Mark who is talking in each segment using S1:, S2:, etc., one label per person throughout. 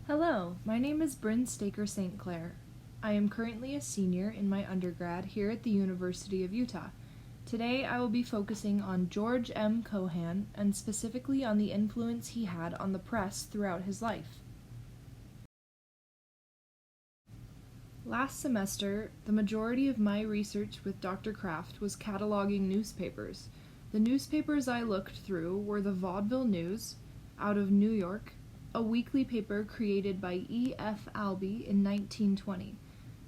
S1: Hello, my name is Brynn St.Clair. I am currently a senior in my undergrad here at the University of Utah. Today I will be focusing on George M. Cohan and specifically on the influence he had on the press throughout his life. Last semester, the majority of my research with Dr. Kraft was cataloging newspapers. The newspapers I looked through were the Vaudeville News, out of New York, a weekly paper created by E.F. Albee in 1920.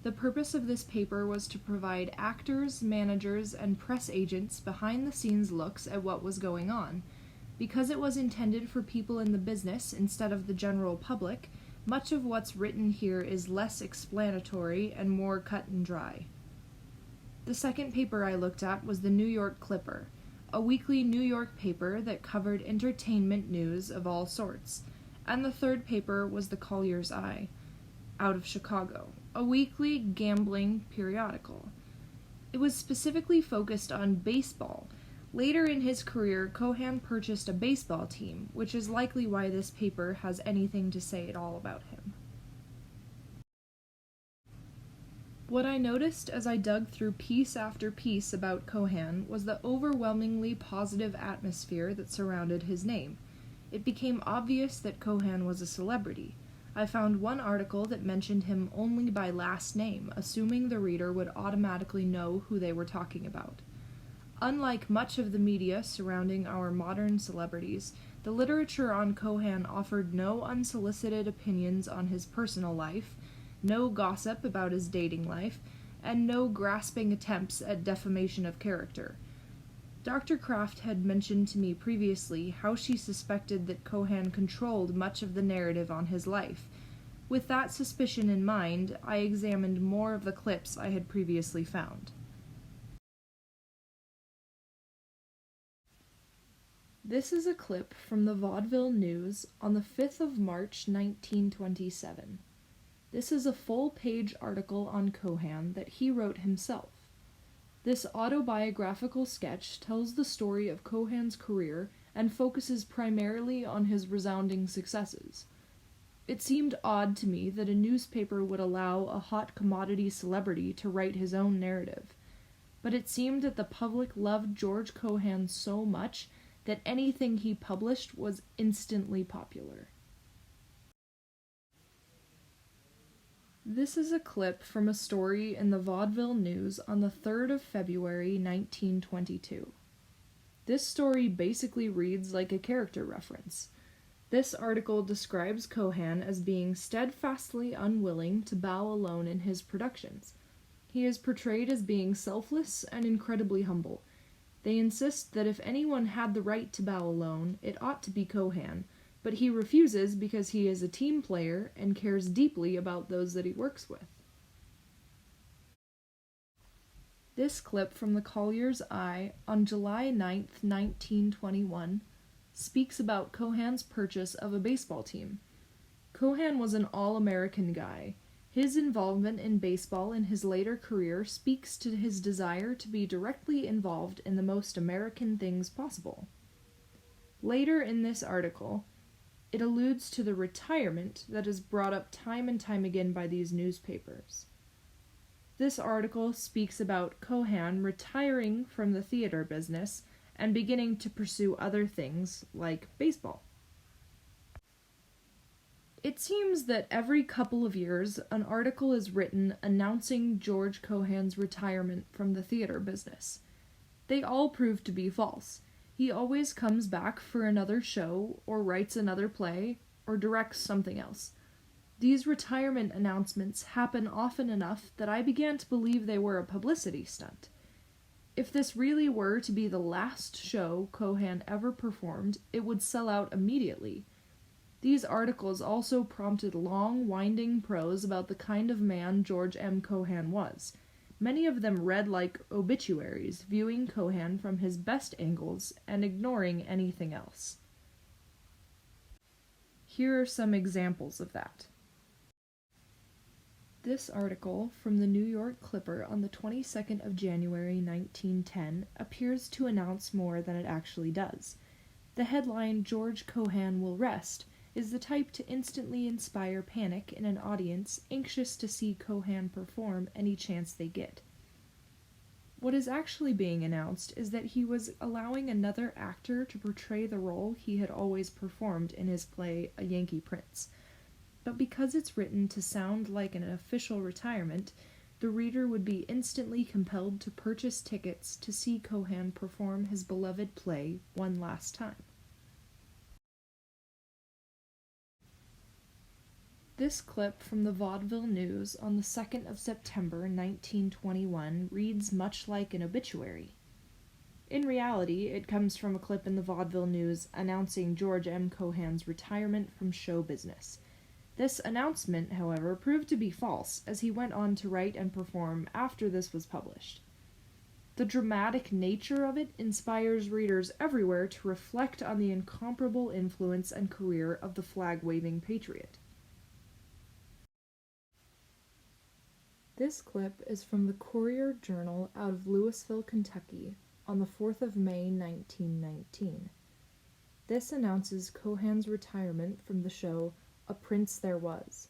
S1: The purpose of this paper was to provide actors, managers, and press agents behind-the-scenes looks at what was going on. Because it was intended for people in the business instead of the general public, much of what's written here is less explanatory and more cut and dry. The second paper I looked at was the New York Clipper, a weekly New York paper that covered entertainment news of all sorts. And the third paper was the Collier's Eye, out of Chicago, a weekly gambling periodical. It was specifically focused on baseball. Later in his career, Cohan purchased a baseball team, which is likely why this paper has anything to say at all about him. What I noticed as I dug through piece after piece about Cohan was the overwhelmingly positive atmosphere that surrounded his name. It became obvious that Cohan was a celebrity. I found one article that mentioned him only by last name, assuming the reader would automatically know who they were talking about. Unlike much of the media surrounding our modern celebrities, the literature on Cohan offered no unsolicited opinions on his personal life, no gossip about his dating life, and no grasping attempts at defamation of character. Dr. Kraft had mentioned to me previously how she suspected that Cohan controlled much of the narrative on his life. With that suspicion in mind, I examined more of the clips I had previously found. This is a clip from the Vaudeville News on the 5th of March, 1927. This is a full-page article on Cohan that he wrote himself. This autobiographical sketch tells the story of Cohan's career and focuses primarily on his resounding successes. It seemed odd to me that a newspaper would allow a hot commodity celebrity to write his own narrative, but it seemed that the public loved George Cohan so much that anything he published was instantly popular. This is a clip from a story in the Vaudeville News on the 3rd of February, 1922. This story basically reads like a character reference. This article describes Cohan as being steadfastly unwilling to bow alone in his productions. He is portrayed as being selfless and incredibly humble. They insist that if anyone had the right to bow alone, it ought to be Cohan, but he refuses because he is a team player and cares deeply about those that he works with. This clip from the Collier's Eye on July 9, 1921, speaks about Cohan's purchase of a baseball team. Cohan was an all-American guy. His involvement in baseball in his later career speaks to his desire to be directly involved in the most American things possible. Later in this article, it alludes to the retirement that is brought up time and time again by these newspapers. This article speaks about Cohan retiring from the theater business and beginning to pursue other things like baseball. It seems that every couple of years an article is written announcing George Cohan's retirement from the theater business. They all prove to be false. He always comes back for another show, or writes another play, or directs something else. These retirement announcements happen often enough that I began to believe they were a publicity stunt. If this really were to be the last show Cohan ever performed, it would sell out immediately. These articles also prompted long, winding prose about the kind of man George M. Cohan was. Many of them read like obituaries, viewing Cohan from his best angles and ignoring anything else. Here are some examples of that. This article from the New York Clipper on the 22nd of January 1910 appears to announce more than it actually does. The headline, "George Cohan will rest," is the type to instantly inspire panic in an audience anxious to see Cohan perform any chance they get. What is actually being announced is that he was allowing another actor to portray the role he had always performed in his play A Yankee Prince. But because it's written to sound like an official retirement, the reader would be instantly compelled to purchase tickets to see Cohan perform his beloved play one last time. This clip from the Vaudeville News on the 2nd of September 1921 reads much like an obituary. In reality, it comes from a clip in the Vaudeville News announcing George M. Cohan's retirement from show business. This announcement, however, proved to be false, as he went on to write and perform after this was published. The dramatic nature of it inspires readers everywhere to reflect on the incomparable influence and career of the flag-waving patriot. This clip is from the Courier-Journal out of Louisville, Kentucky, on the 4th of May, 1919. This announces Cohan's retirement from the show A Prince There Was.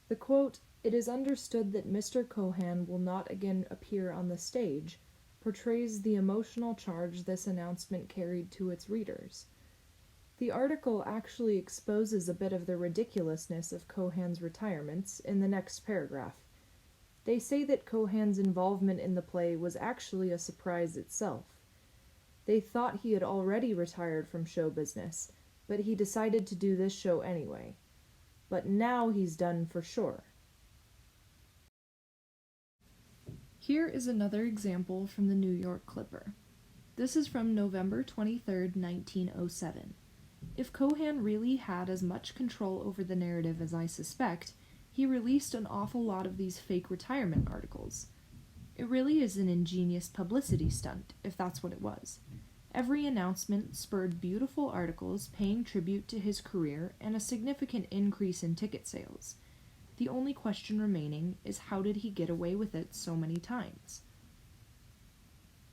S1: The quote, "It is understood that Mr. Cohan will not again appear on the stage," portrays the emotional charge this announcement carried to its readers. The article actually exposes a bit of the ridiculousness of Cohan's retirements in the next paragraph. They say that Cohan's involvement in the play was actually a surprise itself. They thought he had already retired from show business, but he decided to do this show anyway. But now he's done for sure. Here is another example from the New York Clipper. This is from November 23, 1907. If Cohan really had as much control over the narrative as I suspect, he released an awful lot of these fake retirement articles. It really is an ingenious publicity stunt, if that's what it was. Every announcement spurred beautiful articles paying tribute to his career and a significant increase in ticket sales. The only question remaining is how did he get away with it so many times?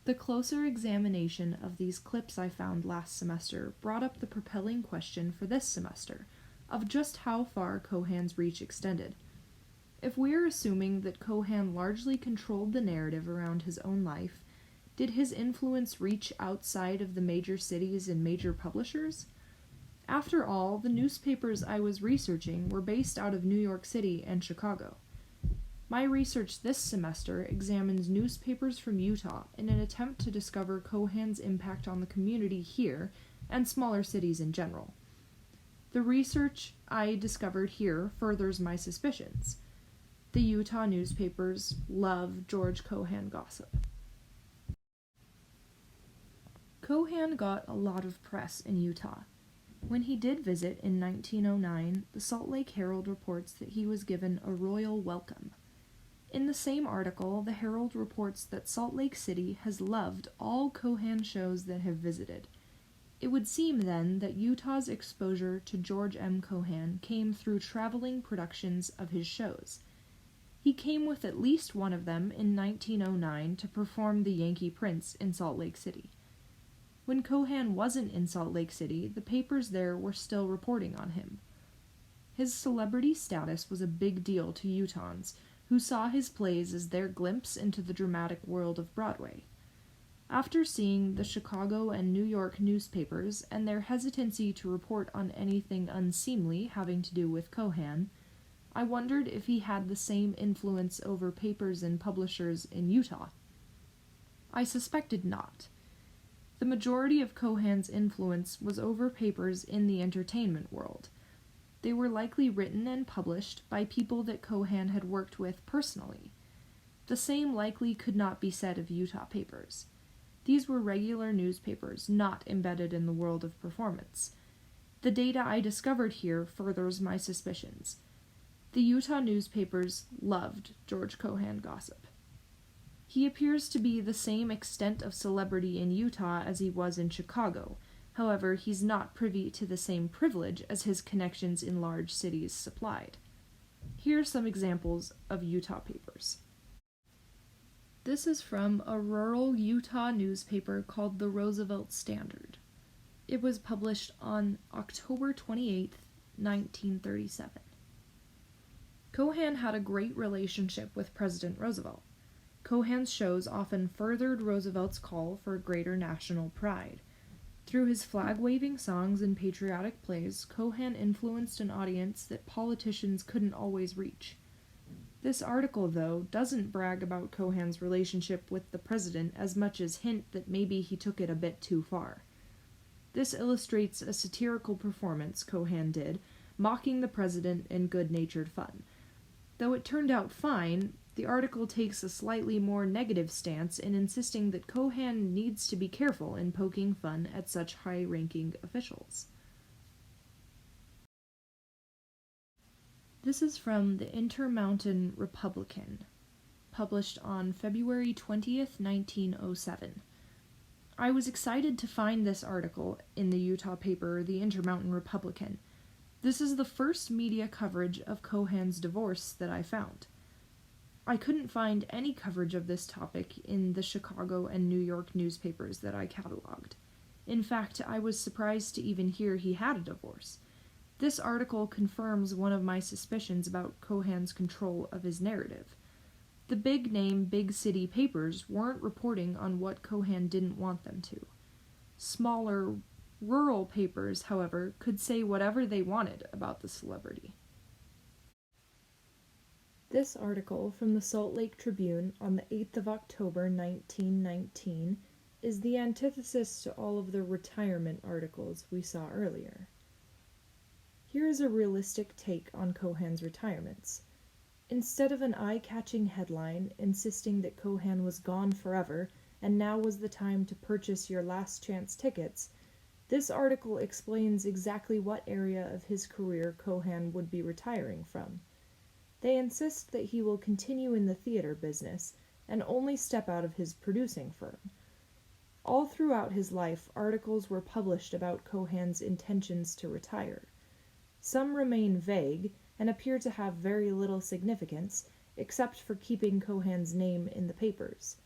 S1: The closer examination of these clips I found last semester brought up the propelling question for this semester, of just how far Cohan's reach extended. If we are assuming that Cohan largely controlled the narrative around his own life, did his influence reach outside of the major cities and major publishers? After all, the newspapers I was researching were based out of New York City and Chicago. My research this semester examines newspapers from Utah in an attempt to discover Cohan's impact on the community here and smaller cities in general. The research I discovered here furthers my suspicions. The Utah newspapers love George Cohan gossip. Cohan got a lot of press in Utah. When he did visit in 1909, the Salt Lake Herald reports that he was given a royal welcome. In the same article, the Herald reports that Salt Lake City has loved all Cohan shows that have visited. It would seem, then, that Utah's exposure to George M. Cohan came through traveling productions of his shows. He came with at least one of them in 1909 to perform The Yankee Prince in Salt Lake City. When Cohan wasn't in Salt Lake City, the papers there were still reporting on him. His celebrity status was a big deal to Utahns, who saw his plays as their glimpse into the dramatic world of Broadway. After seeing the Chicago and New York newspapers and their hesitancy to report on anything unseemly having to do with Cohan, I wondered if he had the same influence over papers and publishers in Utah. I suspected not. The majority of Cohan's influence was over papers in the entertainment world. They were likely written and published by people that Cohan had worked with personally. The same likely could not be said of Utah papers. These were regular newspapers, not embedded in the world of performance. The data I discovered here furthers my suspicions. The Utah newspapers loved George Cohan gossip. He appears to be the same extent of celebrity in Utah as he was in Chicago. However, he's not privy to the same privilege as his connections in large cities supplied. Here are some examples of Utah papers. This is from a rural Utah newspaper called the Roosevelt Standard. It was published on October 28, 1937. Cohan had a great relationship with President Roosevelt. Cohan's shows often furthered Roosevelt's call for greater national pride. Through his flag-waving songs and patriotic plays, Cohan influenced an audience that politicians couldn't always reach. This article, though, doesn't brag about Cohan's relationship with the president as much as hint that maybe he took it a bit too far. This illustrates a satirical performance Cohan did, mocking the president in good-natured fun. Though it turned out fine, the article takes a slightly more negative stance in insisting that Cohan needs to be careful in poking fun at such high-ranking officials. This is from the Intermountain Republican, published on February 20th, 1907. I was excited to find this article in the Utah paper, the Intermountain Republican. This is the first media coverage of Cohan's divorce that I found. I couldn't find any coverage of this topic in the Chicago and New York newspapers that I cataloged. In fact, I was surprised to even hear he had a divorce. This article confirms one of my suspicions about Cohan's control of his narrative. The big-name, big-city papers weren't reporting on what Cohan didn't want them to. Smaller, rural papers, however, could say whatever they wanted about the celebrity. This article from the Salt Lake Tribune on the 8th of October, 1919, is the antithesis to all of the retirement articles we saw earlier. Here is a realistic take on Cohan's retirements. Instead of an eye-catching headline insisting that Cohan was gone forever and now was the time to purchase your last chance tickets, this article explains exactly what area of his career Cohan would be retiring from. They insist that he will continue in the theater business and only step out of his producing firm. All throughout his life, articles were published about Cohan's intentions to retire. Some remain vague and appear to have very little significance, except for keeping Cohan's name in the papers.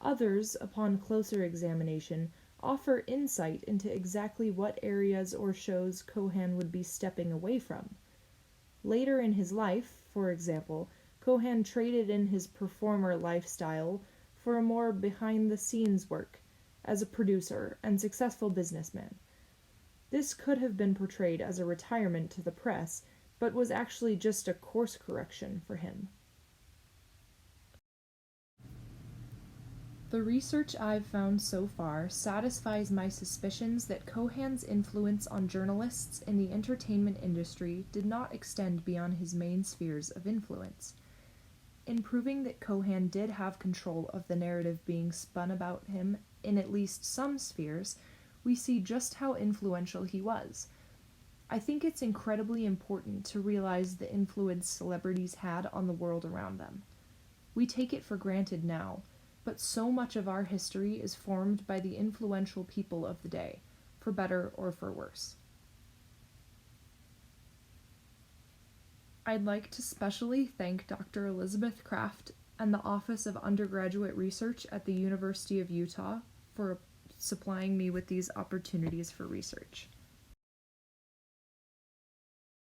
S1: Others, upon closer examination, offer insight into exactly what areas or shows Cohan would be stepping away from. Later in his life, for example, Cohan traded in his performer lifestyle for a more behind-the-scenes work as a producer and successful businessman. This could have been portrayed as a retirement to the press, but was actually just a course correction for him. The research I've found so far satisfies my suspicions that Cohan's influence on journalists in the entertainment industry did not extend beyond his main spheres of influence. In proving that Cohan did have control of the narrative being spun about him in at least some spheres, we see just how influential he was. I think it's incredibly important to realize the influence celebrities had on the world around them. We take it for granted now, but so much of our history is formed by the influential people of the day, for better or for worse. I'd like to specially thank Dr. Elizabeth Kraft and the Office of Undergraduate Research at the University of Utah for supplying me with these opportunities for research.